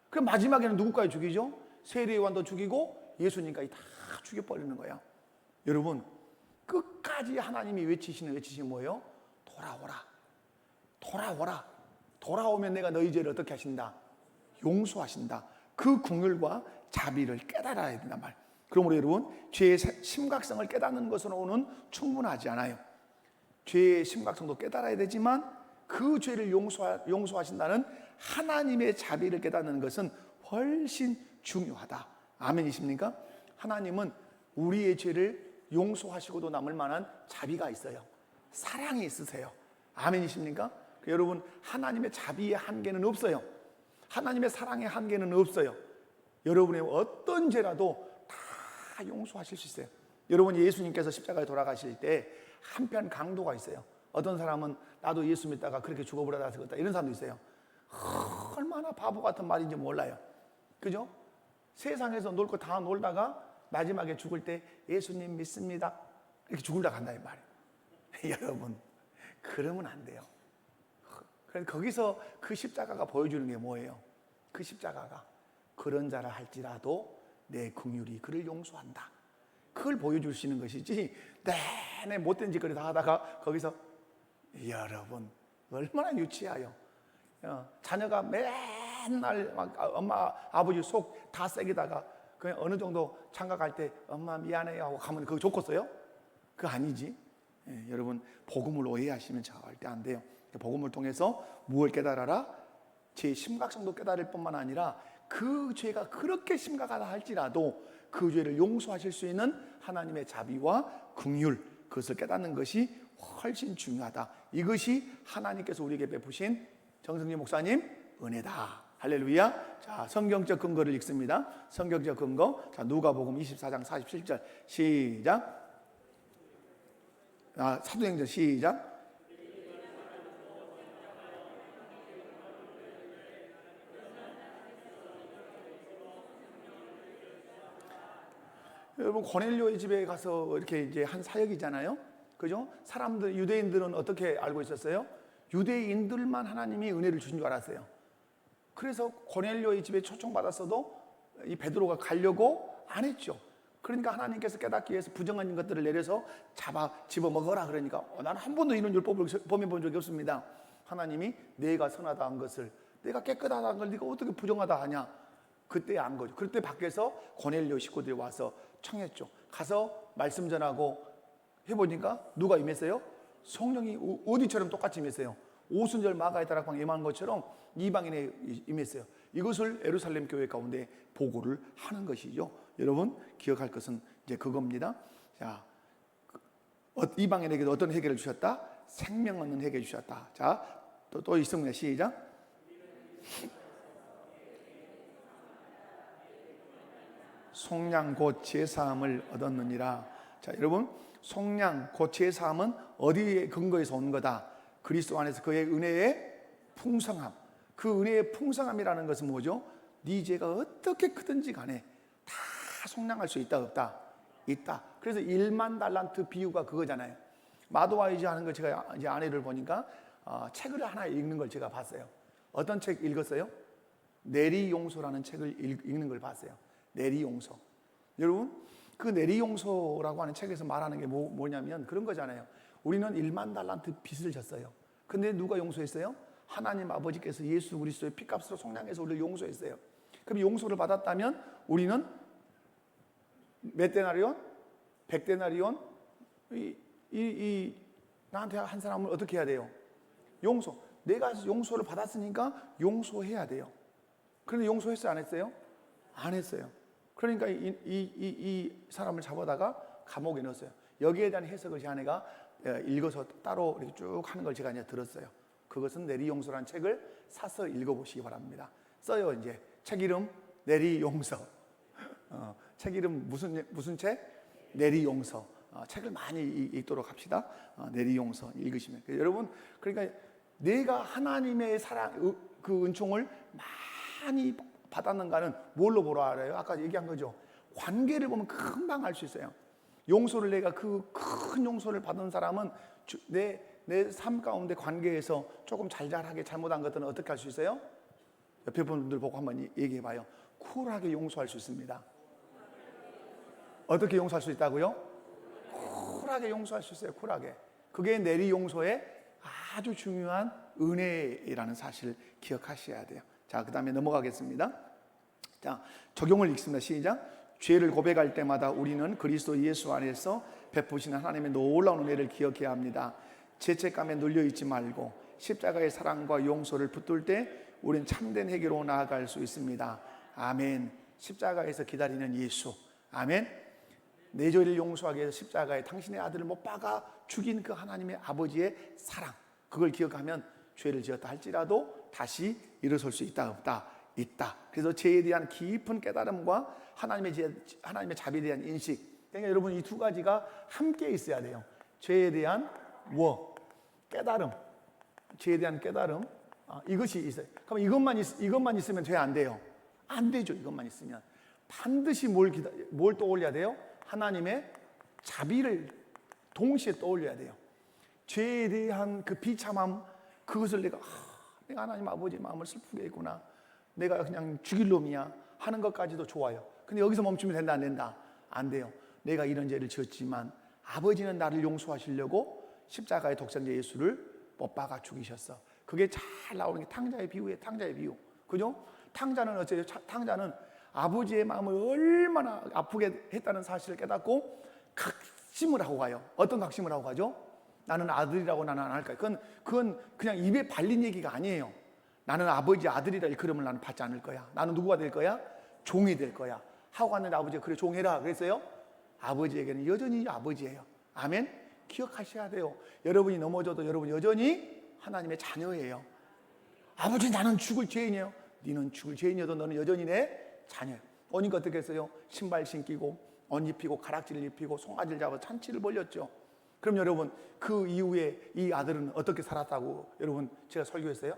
그럼 마지막에는 누구까지 죽이죠? 세례요한도 죽이고 예수님까지 다 죽여버리는 거예요. 여러분 끝까지 하나님이 외치시는 외치심이 뭐예요? 돌아오라. 돌아오라. 돌아오면 내가 너희 죄를 어떻게 하신다? 용서하신다. 그 긍휼과 자비를 깨달아야 된단 말이에요. 그러므로 여러분 죄의 심각성을 깨닫는 것으로는 충분하지 않아요. 죄의 심각성도 깨달아야 되지만 그 죄를 용서하신다는 하나님의 자비를 깨닫는 것은 훨씬 중요하다. 아멘이십니까? 하나님은 우리의 죄를 용서하시고도 남을 만한 자비가 있어요. 사랑이 있으세요. 아멘이십니까? 여러분 하나님의 자비의 한계는 없어요. 하나님의 사랑의 한계는 없어요. 여러분의 어떤 죄라도 다 용서하실 수 있어요. 여러분 예수님께서 십자가에 돌아가실 때 한편 강도가 있어요. 어떤 사람은 나도 예수 믿다가 그렇게 죽어버려다 죽었다 이런 사람도 있어요. 얼마나 바보 같은 말인지 몰라요. 그죠? 세상에서 놀 거 다 놀다가 마지막에 죽을 때 예수님 믿습니다 이렇게 죽으려 간다 이 말이에요. 여러분 그러면 안 돼요. 그래서 거기서 그 십자가가 보여주는 게 뭐예요? 그 십자가가 그런 자라 할지라도 내 긍휼이 그를 용서한다. 그걸 보여주시는 것이지 내내 못된 짓거리 다 하다가 거기서 여러분 얼마나 유치해요. 자녀가 맨날 막 엄마 아버지 속 다 새기다가 그냥 어느 정도 장가 갈 때 엄마 미안해요 하고 가면 그거 좋겠어요? 그거 아니지. 여러분 복음을 오해하시면 절대 안 돼요. 복음을 통해서 무엇을 깨달아라? 죄의 심각성도 깨달을 뿐만 아니라 그 죄가 그렇게 심각하다 할지라도 그 죄를 용서하실 수 있는 하나님의 자비와 긍휼, 그것을 깨닫는 것이 훨씬 중요하다. 이것이 하나님께서 우리에게 베푸신 정성진 목사님 은혜다. 할렐루야. 자, 성경적 근거를 읽습니다. 성경적 근거. 자, 누가복음 24장 47절 시작. 사도행전 시작. 여러분, 고넬료의 집에 가서 이렇게 이제 한 사역이잖아요. 그죠? 사람들, 유대인들은 어떻게 알고 있었어요? 유대인들만 하나님이 은혜를 주신 줄 알았어요. 그래서 고넬료의 집에 초청받았어도 이 베드로가 가려고 안 했죠. 그러니까 하나님께서 깨닫기 위해서 부정한 것들을 내려서 집어먹어라 그러니까 나는 한 번도 이런 율법을 범해 본 적이 없습니다. 하나님이 내가 선하다 한 것을, 내가 깨끗하다 한 걸 네가 어떻게 부정하다 하냐. 그때 안 거죠. 그때 밖에서 고넬료 식구들이 와서 청했죠. 가서 말씀 전하고 해보니까 누가 임했어요? 성령이 어디처럼 똑같이 임했어요. 오순절 마가의 다락방 임한 것처럼 이방인에 임했어요. 이것을 예루살렘 교회 가운데 보고를 하는 것이죠. 여러분 기억할 것은 이제 그겁니다. 자, 이방인에게도 어떤 해결을 주셨다? 생명 얻는 해결을 주셨다. 자, 또 있습니다. 시작. 속량 곧 제사함을 얻었느니라. 자, 여러분, 속량 곧 제사함은 어디에 근거해서 온 거다? 그리스도 안에서 그의 은혜의 풍성함. 그 은혜의 풍성함이라는 것은 뭐죠? 네 죄가 어떻게 크든지 간에 다 속량할 수 있다 없다? 있다. 그래서 1만 달란트 비유가 그거잖아요. 마도와이즈 하는 거 제가 이제 아내를 보니까 책을 하나 읽는 걸 제가 봤어요. 어떤 책 읽었어요? 내리용서라는 책을 읽는 걸 봤어요. 내리용서. 여러분, 그 내리용서라고 하는 책에서 말하는 게 뭐냐면 그런 거잖아요. 우리는 1만 달란트 빚을 졌어요. 근데 누가 용서했어요? 하나님 아버지께서 예수 그리스도의 피값으로 속량해서 우리를 용서했어요. 그럼 용서를 받았다면 우리는 몇 데나리온? 100데나리온? 나한테 한 사람을 어떻게 해야 돼요? 용서. 내가 용서를 받았으니까 용서해야 돼요. 그런데 용서했어요? 안 했어요? 안 했어요. 그러니까 이 사람을 잡아다가 감옥에 넣었어요. 여기에 대한 해석을 제 아내가 읽어서 따로 이렇게 쭉 하는 걸 제가 이제 들었어요. 그것은 내리용서라는 책을 사서 읽어보시기 바랍니다. 써요. 이제 책 이름 내리용서. 책 이름 무슨 책? 내리용서. 책을 많이 읽도록 합시다. 내리용서 읽으시면. 여러분, 그러니까 내가 하나님의 사랑, 그 은총을 많이 받았는가는 뭘로 보라 알아요? 아까 얘기한 거죠. 관계를 보면 금방 알 수 있어요. 용서를 내가 그 큰 용서를 받은 사람은 내 삶 가운데 관계에서 조금 잘잘하게 잘못한 것들은 어떻게 할 수 있어요? 옆에 분들 보고 한번 얘기해 봐요. 쿨하게 용서할 수 있습니다. 어떻게 용서할 수 있다고요? 쿨하게 용서할 수 있어요. 쿨하게. 그게 내리 용서의 아주 중요한 은혜라는 사실을 기억하셔야 돼요. 자, 그 다음에 넘어가겠습니다. 자, 적용을 읽습니다. 시작. 죄를 고백할 때마다 우리는 그리스도 예수 안에서 베푸시는 하나님의 놀라운 은혜를 기억해야 합니다. 죄책감에 눌려있지 말고 십자가의 사랑과 용서를 붙들 때 우리는 참된 해결로 나아갈 수 있습니다. 아멘. 십자가에서 기다리는 예수. 아멘. 내 죄를 용서하기 위해서 십자가에 당신의 아들을 못 박아 죽인 그 하나님의 아버지의 사랑, 그걸 기억하면 죄를 지었다 할지라도 다시 일어설 수 있다 없다? 있다. 그래서 죄에 대한 깊은 깨달음과 하나님의 자비에 대한 인식. 그러니까 여러분 이 두 가지가 함께 있어야 돼요. 죄에 대한 깨달음. 죄에 대한 깨달음. 이것이 있어요. 그럼 이것만 있으면 죄 안 돼요. 안 되죠. 이것만 있으면 반드시 뭘 떠올려야 돼요? 하나님의 자비를 동시에 떠올려야 돼요. 죄에 대한 그 비참함, 그것을 내가 하나님 아버지 마음을 슬프게 했구나, 내가 그냥 죽일 놈이야 하는 것까지도 좋아요. 근데 여기서 멈추면 된다 안 된다? 안 돼요. 내가 이런 죄를 지었지만 아버지는 나를 용서하시려고 십자가의 독생자 예수를 못 박아 죽이셨어. 그게 잘 나오는 게 탕자의 비유예요. 탕자의 비유. 그죠? 탕자는 어째요? 탕자는 아버지의 마음을 얼마나 아프게 했다는 사실을 깨닫고 각심을 하고 가요. 어떤 각심을 하고 가죠? 나는 아들이라고 나는 안 할 거야. 그건 그냥 입에 발린 얘기가 아니에요. 나는 아버지 아들이라 일컬음을 나는 받지 않을 거야. 나는 누구가 될 거야? 종이 될 거야. 하고 갔는데 아버지가 그래 종해라 그랬어요. 아버지에게는 여전히 아버지예요. 아멘. 기억하셔야 돼요. 여러분이 넘어져도 여러분 여전히 하나님의 자녀예요. 아버지 나는 죽을 죄인이에요. 너는 죽을 죄인이어도 너는 여전히 내 자녀예요. 오니까 어떻게 했어요? 신발 신기고 옷 입히고 가락지를 입히고 송아지를 잡아 잔치를 벌렸죠. 그럼 여러분 그 이후에 이 아들은 어떻게 살았다고 여러분 제가 설교했어요?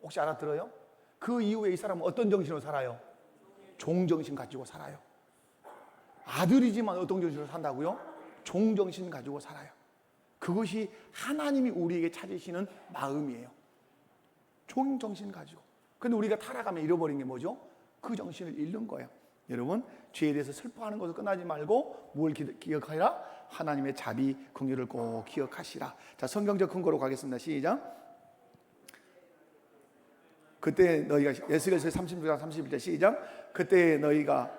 혹시 알아들어요? 그 이후에 이 사람은 어떤 정신으로 살아요? 종정신 가지고 살아요. 아들이지만 어떤 정신으로 산다고요? 종정신 가지고 살아요. 그것이 하나님이 우리에게 찾으시는 마음이에요. 종정신 가지고. 근데 우리가 타락하면 잃어버린 게 뭐죠? 그 정신을 잃는 거예요. 여러분 죄에 대해서 슬퍼하는 것을 끝나지 말고 뭘 기억하라? 하나님의 자비 긍휼을 꼭 기억하시라. 자, 성경적 근거로 가겠습니다. 시작. 그때 너희가 에스겔서 36장 31절 시작. 그때 너희가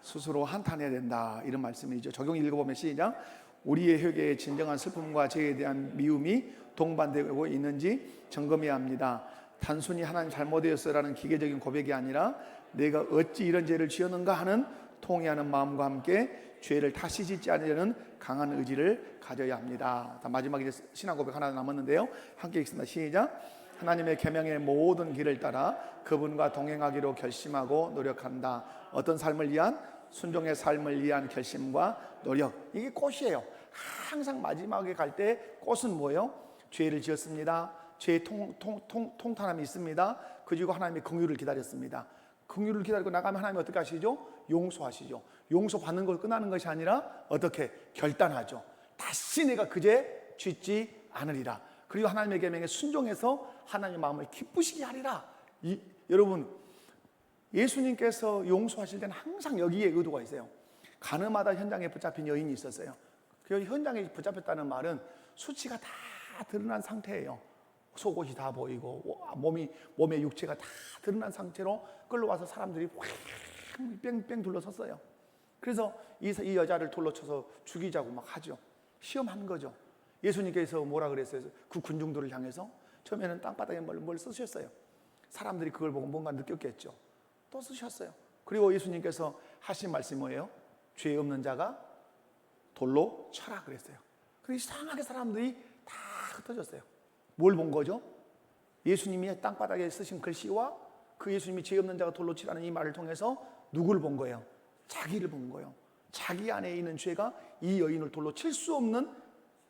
스스로 한탄해야 된다 이런 말씀이죠. 적용 읽어보면 시작. 우리의 회개에 진정한 슬픔과 죄에 대한 미움이 동반되고 있는지 점검해야 합니다. 단순히 하나님 잘못되었어라는 기계적인 고백이 아니라 내가 어찌 이런 죄를 지었는가 하는 통회하는 마음과 함께 죄를 다시 짓지 않으려는 강한 의지를 가져야 합니다. 마지막에 신앙 고백 하나 남았는데요. 함께 읽습니다. 시작. 하나님의 계명의 모든 길을 따라 그분과 동행하기로 결심하고 노력한다. 어떤 삶을 위한? 순종의 삶을 위한 결심과 노력. 이게 꽃이에요. 항상 마지막에 갈 때 꽃은 뭐예요? 죄를 지었습니다. 죄의 통탄함이 있습니다. 그리고 하나님의 긍휼을 기다렸습니다. 긍휼을 기다리고 나가면 하나님이 어떻게 하시죠? 용서하시죠. 용서받는 걸 끝나는 것이 아니라 어떻게? 결단하죠. 다시 내가 그죄 짓지 않으리라. 그리고 하나님의 계명에 순종해서 하나님의 마음을 기쁘시게 하리라. 여러분 예수님께서 용서하실 때는 항상 여기에 의도가 있어요. 가늠하다 현장에 붙잡힌 여인이 있었어요. 그 현장에 붙잡혔다는 말은 수치가 다 드러난 상태예요. 속옷이 다 보이고 몸의 육체가 다 드러난 상태로 끌려와서 사람들이 뺑뺑 둘러섰어요. 그래서 이 여자를 돌로 쳐서 죽이자고 막 하죠. 시험한 거죠. 예수님께서 뭐라 그랬어요? 그 군중들을 향해서 처음에는 땅바닥에 뭘 쓰셨어요. 사람들이 그걸 보고 뭔가 느꼈겠죠. 또 쓰셨어요. 그리고 예수님께서 하신 말씀이 뭐예요? 죄 없는 자가 돌로 쳐라 그랬어요. 그래서 이상하게 사람들이 다 흩어졌어요. 뭘 본 거죠? 예수님이 땅바닥에 쓰신 글씨와 그 예수님이 죄 없는 자가 돌로 치라는 이 말을 통해서 누구를 본 거예요? 자기를 본 거예요. 자기 안에 있는 죄가 이 여인을 돌로 칠 수 없는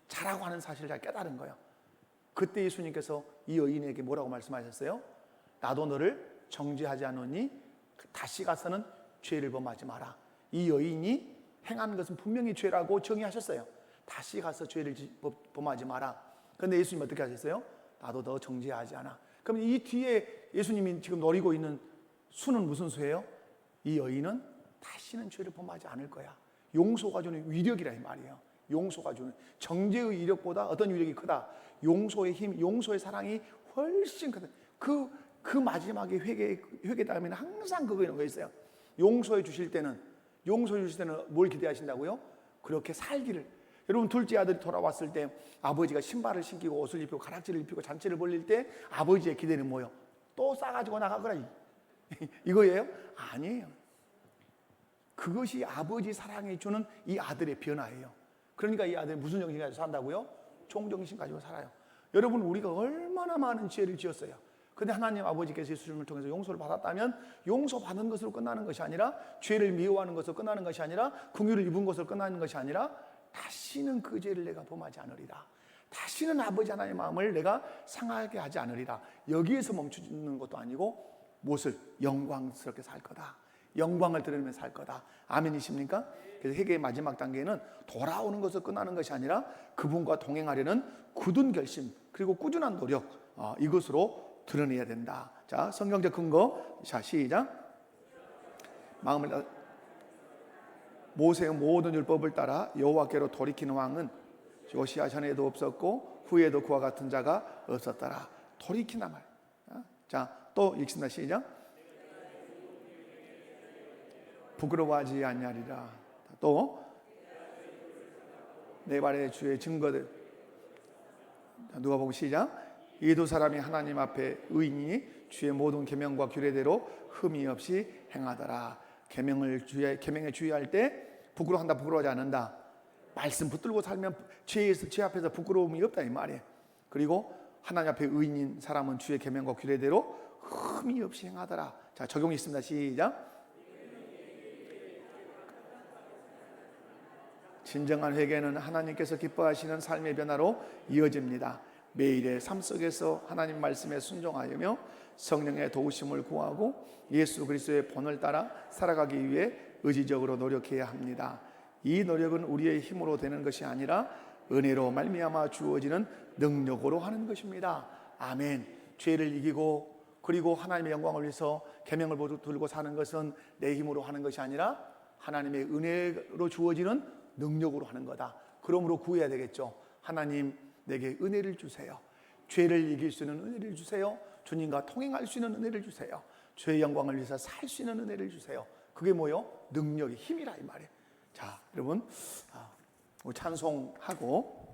자라고 하는 사실을 잘 깨달은 거예요. 그때 예수님께서 이 여인에게 뭐라고 말씀하셨어요? 나도 너를 정죄하지 않으니 다시 가서는 죄를 범하지 마라. 이 여인이 행한 것은 분명히 죄라고 정의하셨어요. 다시 가서 죄를 범하지 마라. 그런데 예수님 어떻게 하셨어요? 나도 너 정죄하지 않아. 그럼 이 뒤에 예수님이 지금 노리고 있는 수는 무슨 수예요? 이 여인은 다시는 죄를 범하지 않을 거야. 용서가 주는 위력이라 이 말이에요. 용서가 주는 정죄의 위력보다 어떤 위력이 크다? 용서의 힘, 용서의 사랑이 훨씬 크다. 그 마지막에 회개 다음에는 항상 그거가 있어요. 용서해 주실 때는 뭘 기대하신다고요? 그렇게 살기를. 여러분 둘째 아들이 돌아왔을 때 아버지가 신발을 신기고 옷을 입히고 가락지를 입히고 잔치를 벌릴 때 아버지의 기대는 뭐예요? 또 싸가지고 나가거라 이거예요? 아니에요. 그것이 아버지 사랑해 주는 이 아들의 변화예요. 그러니까 이 아들이 무슨 정신 가지고 산다고요? 종정신 가지고 살아요. 여러분 우리가 얼마나 많은 죄를 지었어요. 근데 하나님 아버지께서 예수님을 통해서 용서를 받았다면 용서받은 것으로 끝나는 것이 아니라 죄를 미워하는 것으로 끝나는 것이 아니라 긍휼을 입은 것으로 끝나는 것이 아니라 다시는 그 죄를 내가 범하지 않으리라. 다시는 아버지 하나님의 마음을 내가 상하게 하지 않으리라. 여기에서 멈추는 것도 아니고 무엇을? 영광스럽게 살 거다. 영광을 드리면서 살 거다. 아멘이십니까? 그래서 회개의 마지막 단계는 돌아오는 것으로 끝나는 것이 아니라 그분과 동행하려는 굳은 결심 그리고 꾸준한 노력 이것으로 드러내야 된다. 자, 성경적 근거. 자, 시작. 마음을 모세의 모든 율법을 따라 여호와께로 돌이키는 왕은 요시야 전에도 없었고 후에도 그와 같은 자가 없었더라. 돌이키나 말. 자, 또 읽습니다. 시작. 부끄러워하지 아니하리라. 또 내 발에 주의 증거들. 누가복음 시작. 이 두 사람이 하나님 앞에 의인이니 주의 모든 계명과 규례대로 흠이 없이 행하더라. 계명에 주의할 때 부끄러워한다, 부끄러워하지 않는다. 말씀 붙들고 살면 죄 앞에서 부끄러움이 없다 이 말이에요. 그리고 하나님 앞에 의인인 사람은 주의 계명과 규례대로 흠이 없이 행하더라. 자, 적용이 있습니다. 시작. 진정한 회개는 하나님께서 기뻐하시는 삶의 변화로 이어집니다. 매일의 삶 속에서 하나님 말씀에 순종하며 성령의 도우심을 구하고 예수 그리스도의 본을 따라 살아가기 위해 의지적으로 노력해야 합니다. 이 노력은 우리의 힘으로 되는 것이 아니라 은혜로 말미암아 주어지는 능력으로 하는 것입니다. 아멘. 죄를 이기고 그리고 하나님의 영광을 위해서 계명을 붙들고 사는 것은 내 힘으로 하는 것이 아니라 하나님의 은혜로 주어지는 능력으로 하는 거다. 그러므로 구해야 되겠죠. 하나님 내게 은혜를 주세요. 죄를 이길 수 있는 은혜를 주세요. 주님과 통행할 수 있는 은혜를 주세요. 죄의 영광을 위해서 살 수 있는 은혜를 주세요. 그게 뭐요? 능력이 힘이라 이 말이에요. 자, 여러분 찬송하고